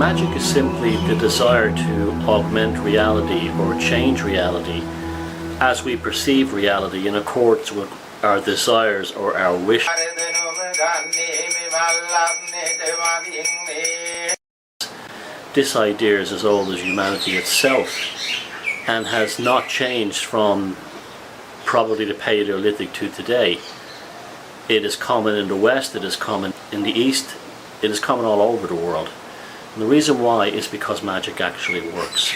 Magic is simply the desire to augment reality or change reality as we perceive reality in accordance with our desires or our wishes. This idea is as old as humanity itself and has not changed from probably the Paleolithic to today. It is common in the West, it is common in the East, it is common all over the world. And the reason why is because magic actually works.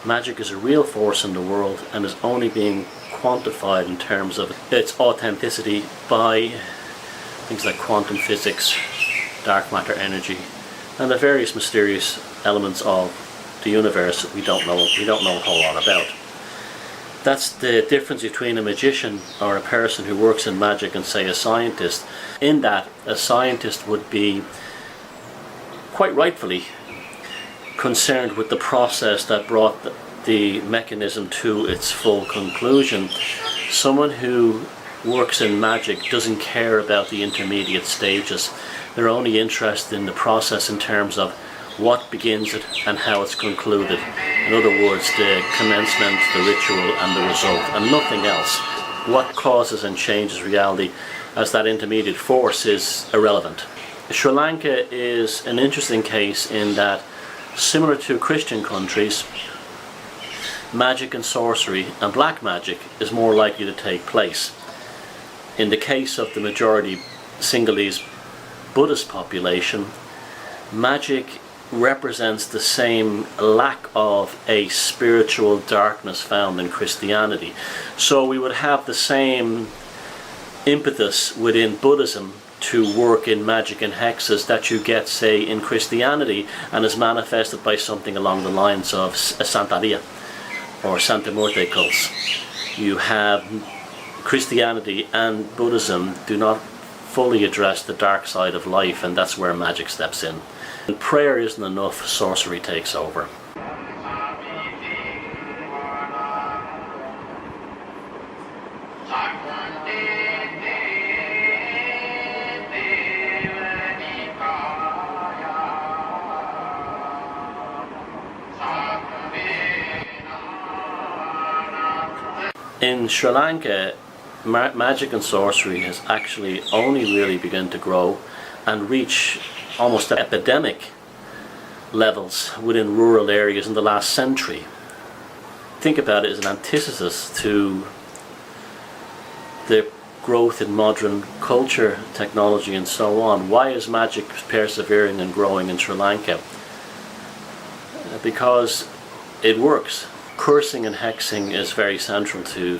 Magic is a real force in the world and is only being quantified in terms of its authenticity by things like quantum physics, dark matter energy, and the various mysterious elements of the universe that we don't know a whole lot about. That's the difference between a magician or a person who works in magic and, say, a scientist, in that a scientist would be quite rightfully concerned with the process that brought the mechanism to its full conclusion. Someone who works in magic doesn't care about the intermediate stages. They're only interested in the process in terms of what begins it and how it's concluded. In other words, the commencement, the ritual and the result, and nothing else. What causes and changes reality as that intermediate force is irrelevant. Sri Lanka is an interesting case in that, similar to Christian countries, magic and sorcery and black magic is more likely to take place. In the case of the majority Sinhalese Buddhist population, magic represents the same lack of a spiritual darkness found in Christianity. So we would have the same impetus within Buddhism to work in magic and hexes that you get, say, in Christianity, and is manifested by something along the lines of Santeria or Santamurti cults. You have Christianity and Buddhism do not fully address the dark side of life, and that's where magic steps in. When prayer isn't enough, sorcery takes over. In Sri Lanka, magic and sorcery has actually only really begun to grow and reach almost epidemic levels within rural areas in the last century. Think about it as an antithesis to the growth in modern culture, technology and so on. Why is magic persevering and growing in Sri Lanka? Because it works. Cursing and hexing is very central to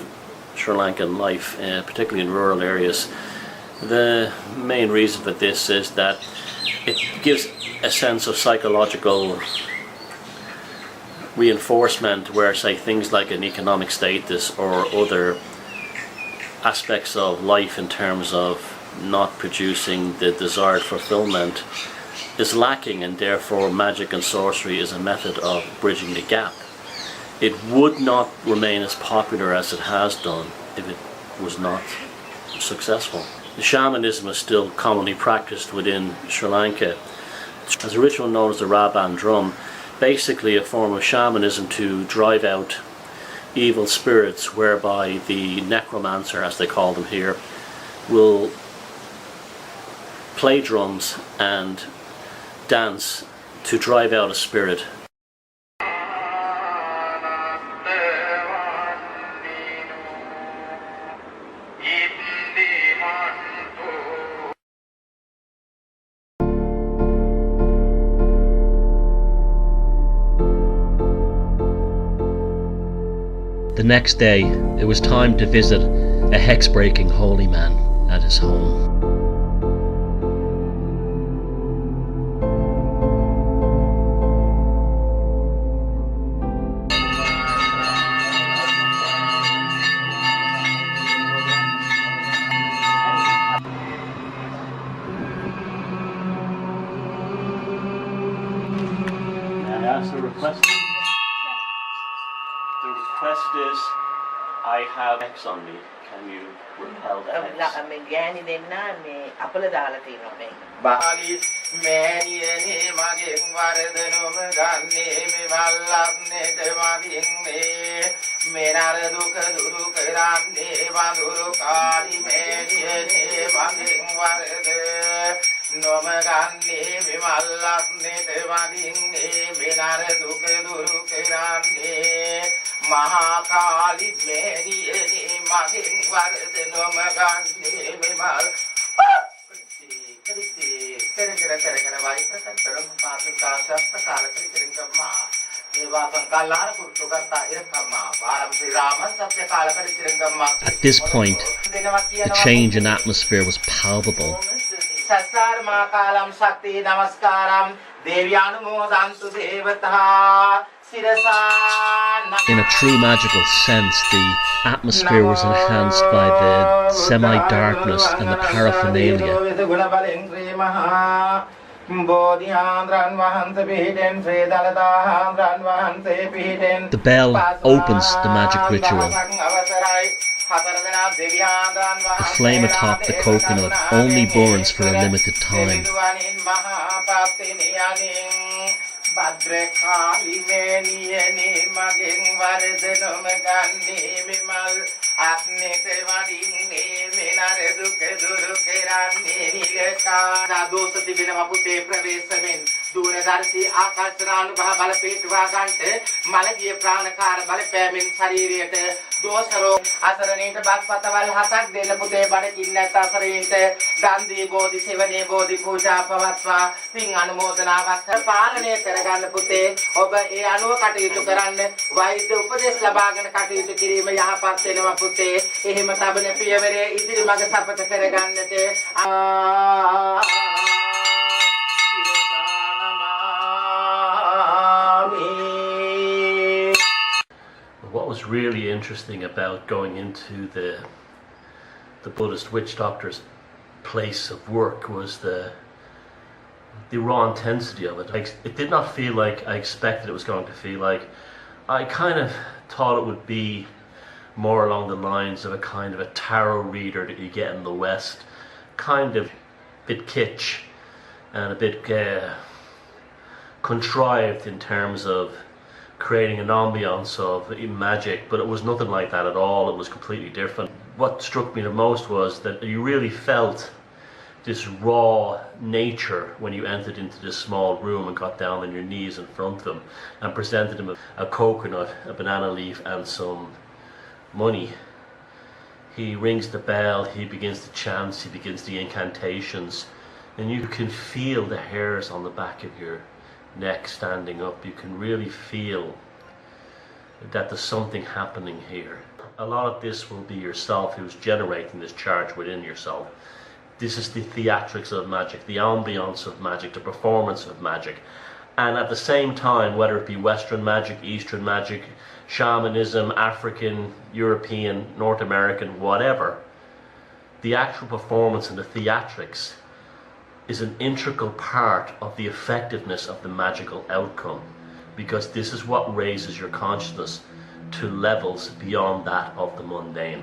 Sri Lankan life, particularly in rural areas. The main reason for this is that it gives a sense of psychological reinforcement where, say, things like an economic status or other aspects of life in terms of not producing the desired fulfillment is lacking, and therefore magic and sorcery is a method of bridging the gap. It would not remain as popular as it has done if it was not successful. The shamanism is still commonly practiced within Sri Lanka. As a ritual known as the Raban drum, basically a form of shamanism to drive out evil spirits, whereby the necromancer, as they call them here, will play drums and dance to drive out a spirit. The next day, it was time to visit a hex-breaking holy man at his home. May I ask the request? The request is, I have hex on me. Can you repel the hex? ගෑණි දෙන්නා මේ අපල දාලා තියෙනවා මේ. Bali Many maging Vardanum Gandhi, Mimalapne, Maging me, Menaraduka Durukarandi, Vandurukari, many maging Varde, Nomagandi, Mimalapne, Maging me, Menaraduka Durukarandi, Mahakali, many maging Vardanum Gandhi, Mimal. At this point, the change in atmosphere was palpable. In a true magical sense, the atmosphere was enhanced by the semi-darkness and the paraphernalia. The bell opens the magic ritual. The flame atop the coconut only burns for a limited time. Badrekali meni maging vardenum gandhi mimal apnete vading ne menare duke duruke ranne nileka na dosati binama pute pravesamen दूरदर्शी आकर्षणानुभव बल पेटवा गंटे मलगिय प्राणकार बल पैमिन शरीरेट दोसरो असरणीट बागपतवल हतक then पुते बड़ किन्नत असरणीट दांदी बोधि सेवने बोधि पूजा पवत्वा ping अनुमोदना वस्त्र पालने करगන්න පුතේ ඔබ ඒ අනුව කටයුතු කරන්න වෛද්‍ය උපදෙස් ලබාගෙන කටයුතු කිරීම යහපත් වෙනවා පුතේ එහෙම තබන පියවරේ ඉදිරි මඟ සපත කරගන්නට What was really interesting about going into the Buddhist witch doctor's place of work was the raw intensity of it. It did not feel like I expected it was going to feel like. I kind of thought it would be more along the lines of a kind of a tarot reader that you get in the West, kind of a bit kitsch and a bit contrived in terms of creating an ambiance of magic, but it was nothing like that at all. It was completely different. What struck me the most was that you really felt this raw nature when you entered into this small room and got down on your knees in front of him and presented him a coconut, a banana leaf and some money. He rings the bell, he begins the chants, he begins the incantations, and you can feel the hairs on the back of your neck standing up. You can really feel that there's something happening here. A lot of this will be yourself who's generating this charge within yourself. This is the theatrics of magic, the ambience of magic, the performance of magic. And at the same time, whether it be Western magic, Eastern magic, shamanism, African, European, North American, whatever, the actual performance and the theatrics is an integral part of the effectiveness of the magical outcome, because this is what raises your consciousness to levels beyond that of the mundane.